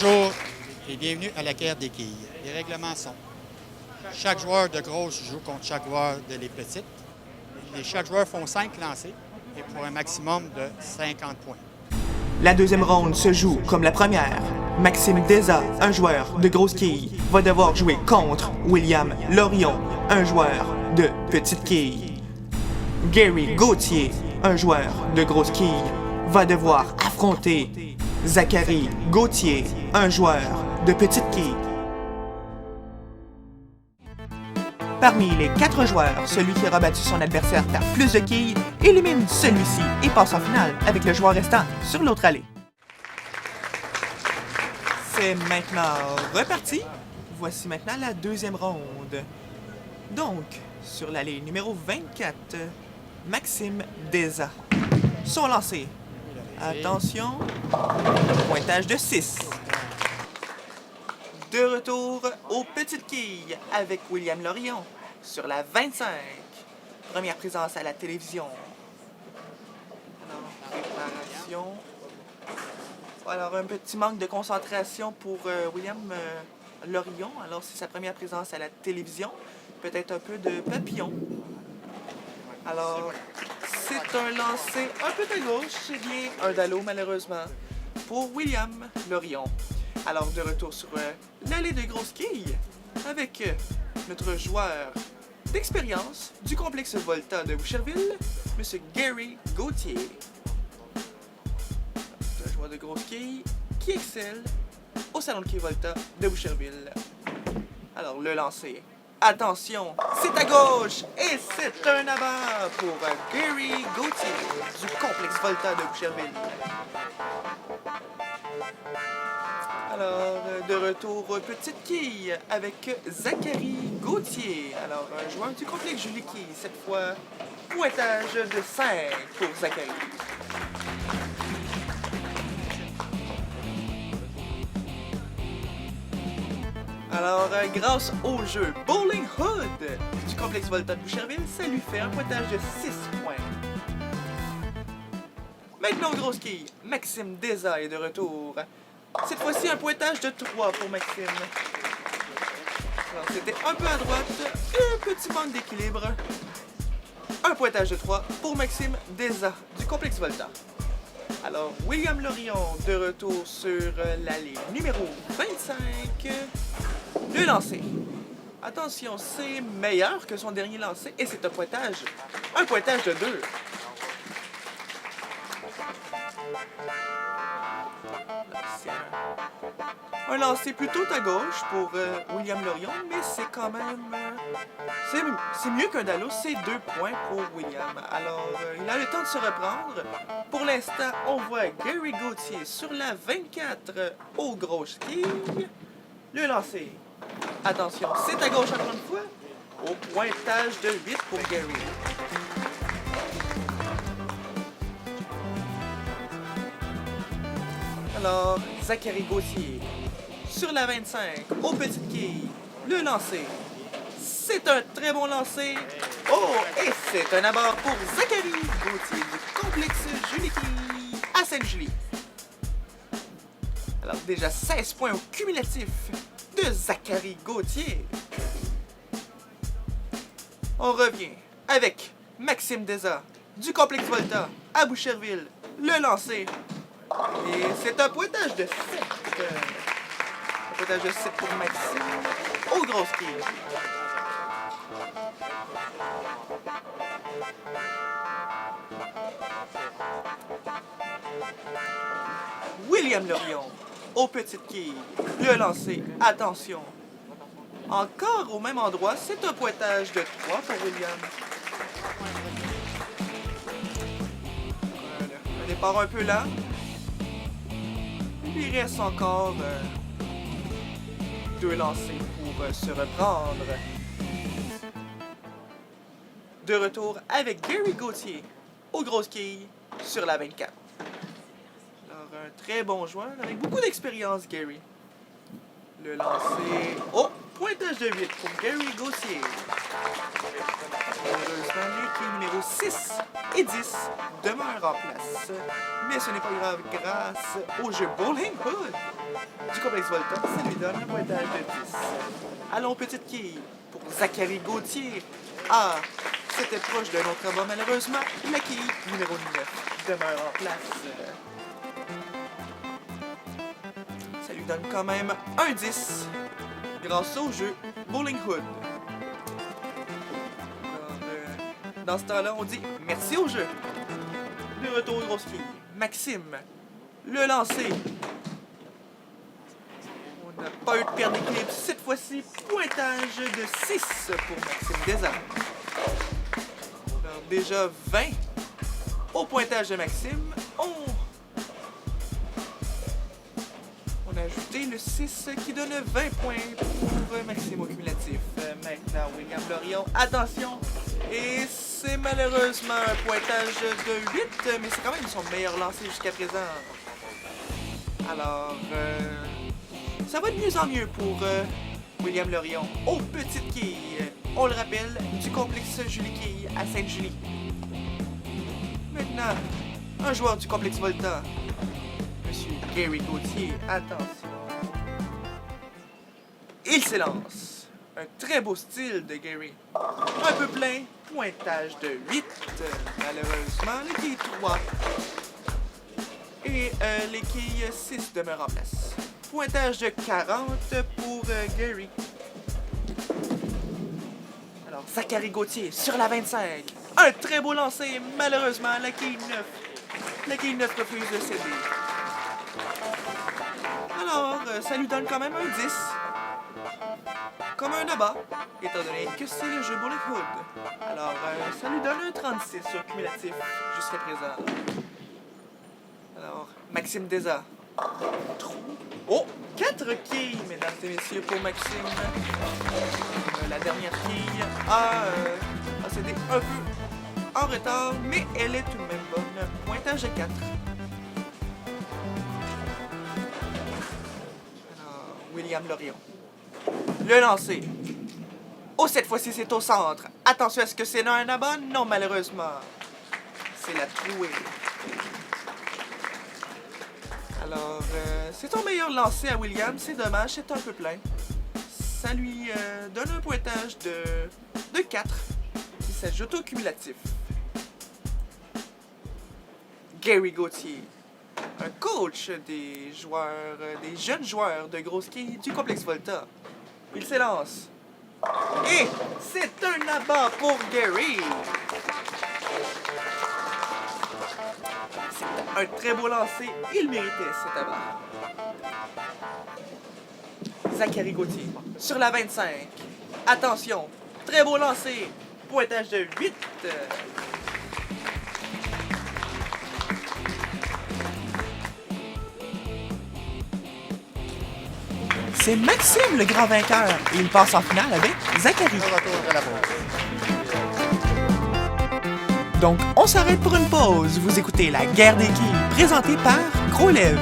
Bonjour et bienvenue à la guerre des quilles. Les règlements sont: chaque joueur de grosse joue contre chaque joueur de les petites. Chaque joueur font 5 lancers et pour un maximum de 50 points. La deuxième ronde se joue comme la première. Maxime Deza, un joueur de grosse quille, va devoir jouer contre William Lorion, un joueur de petite quille. Gary Gauthier, un joueur de grosse quille, va devoir affronter Zachary Gauthier, un joueur de petite quille. Parmi les 4 joueurs, celui qui aura battu son adversaire par plus de quilles élimine celui-ci et passe en finale avec le joueur restant sur l'autre allée. C'est maintenant reparti. Voici maintenant la deuxième ronde. Donc, sur l'allée numéro 24, Maxime Deza. Son lancé. Attention, pointage de 6. De retour aux petites quilles avec William Lorion sur la 25. Première présence à la télévision. Alors, préparation. Alors, un petit manque de concentration pour William Lorion. Alors, c'est sa première présence à la télévision. Peut-être un peu de papillon. Alors, c'est un lancer un peu à gauche. C'est bien un dallo, malheureusement, pour William Lorion. Alors, de retour sur l'allée de grosses quilles avec notre joueur d'expérience du complexe Volta de Boucherville, M. Gary Gauthier. C'est un joueur de grosses quilles qui excelle au salon de quilles Volta de Boucherville. Alors, le lancer. Attention, c'est à gauche et c'est un abat pour Gary Gauthier du complexe Volta de Boucherville. Alors, de retour petite quille avec Zachary Gauthier. Alors, un joueur du complexe Julie Quille, cette fois, pointage de 5 pour Zachary. Alors, grâce au jeu Bowling Hood du complexe Volta de Boucherville, ça lui fait un pointage de 6 points. Maintenant, grosse quille, Maxime Deza est de retour. Cette fois-ci, un pointage de 3 pour Maxime. Alors, c'était un peu à droite, un petit manque d'équilibre. Un pointage de 3 pour Maxime Deza du complexe Volta. Alors, William Lorion de retour sur l'allée numéro 25. Le lancer. Attention, c'est meilleur que son dernier lancer et c'est un pointage de 2. Un lancer plutôt à gauche pour William Lorion, mais c'est quand même... c'est mieux qu'un dallo, c'est 2 points pour William. Alors, il a le temps de se reprendre. Pour l'instant, on voit Gary Gauthier sur la 24 aux grosses quilles. Le lancer. Attention, c'est à gauche encore une fois. Au pointage de 8 pour Gary. Alors, Zachary Gauthier, sur la 25, aux petites quilles, le lancer. C'est un très bon lancer. Oh, et c'est un abat pour Zachary Gauthier du complexe Julie Quille à Sainte-Julie. Alors, déjà 16 points au cumulatif de Zachary Gauthier. On revient avec Maxime Deza du complexe Volta à Boucherville, le lancer. Et c'est un pointage de 7. Un pointage de 7 pour Maxime aux grosses quilles. William Lorion aux petites quilles. Le lancer. Attention. Encore au même endroit, c'est un pointage de 3 pour William. Voilà. Un départ un peu lent. Il reste encore 2 lancers pour se reprendre. De retour avec Gary Gauthier aux grosses quilles sur la 24. Alors, un très bon joueur avec beaucoup d'expérience, Gary. Le lancer. Oh! Pointage de 8 pour Gary Gauthier. Heureusement, les quilles numéro 6 et 10 demeurent en place. Mais ce n'est pas grave grâce au jeu Bowling Hood du complexe Volta, ça lui donne un pointage de 10. Allons, petite quille, pour Zachary Gauthier. Ah, c'était proche d'un autre bas, malheureusement. La quille numéro 9 demeure en place. Ça lui donne quand même un 10 grâce au jeu Bowling Hood. Alors, dans ce temps-là, on dit merci au jeu. De retour aux grosses quilles. Maxime, le lancer. On n'a pas eu de perte d'équilibre cette fois-ci. Pointage de 6 pour Maxime Deza. Alors, déjà 20 au pointage de Maxime. On a ajouté le 6 qui donne 20 points pour Maxime au cumulatif. Maintenant, William Lorion, attention! Et c'est malheureusement un pointage de 8, mais c'est quand même son meilleur lancer jusqu'à présent. Alors, ça va de mieux en mieux pour William Lorion. Aux petites quilles, on le rappelle, du complexe Julie Quille à Sainte-Julie. Maintenant, un joueur du complexe Volta, Monsieur Gary Gauthier, attention. Il s'élance. Un très beau style de Gary. Un peu plein, pointage de 8, malheureusement, les quilles 3. Et les quilles 6 demeurent en place. Pointage de 40 pour Gary. Alors, Zachary Gauthier sur la 25. Un très beau lancer, malheureusement, la quille 9. La quille 9 refuse de céder. Alors, ça lui donne quand même un 10. Comme un abat, étant donné que c'est le jeu Bowling Hood. Alors, ça lui donne un 36 sur cumulatif jusqu'à présent. Alors, Maxime Deza. Oh! 4 quilles, mesdames et messieurs, pour Maxime. La dernière quille a cédé un peu en retard, mais elle est tout de même bonne. Pointage de 4. Alors, William Lorion. Le lancer. Oh, cette fois-ci, c'est au centre. Attention, est-ce que c'est un abat? Non, malheureusement. C'est la trouée. Alors, c'est ton meilleur lancer à William. C'est dommage, c'est un peu plein. Ça lui donne un pointage de 4 qui s'ajoute au cumulatif. Gary Gauthier, un coach des joueurs, des jeunes joueurs de gros ski du complexe Volta. Il s'élance. Et c'est un abat pour Gary. C'est un très beau lancer. Il méritait cet abat. Zachary Gauthier sur la 25. Attention. Très beau lancer. Pointage de 8. C'est Maxime le grand vainqueur. Et il passe en finale avec Zachary. Donc, on s'arrête pour une pause. Vous écoutez La Guerre des Quilles, présentée par Gros Lèvres.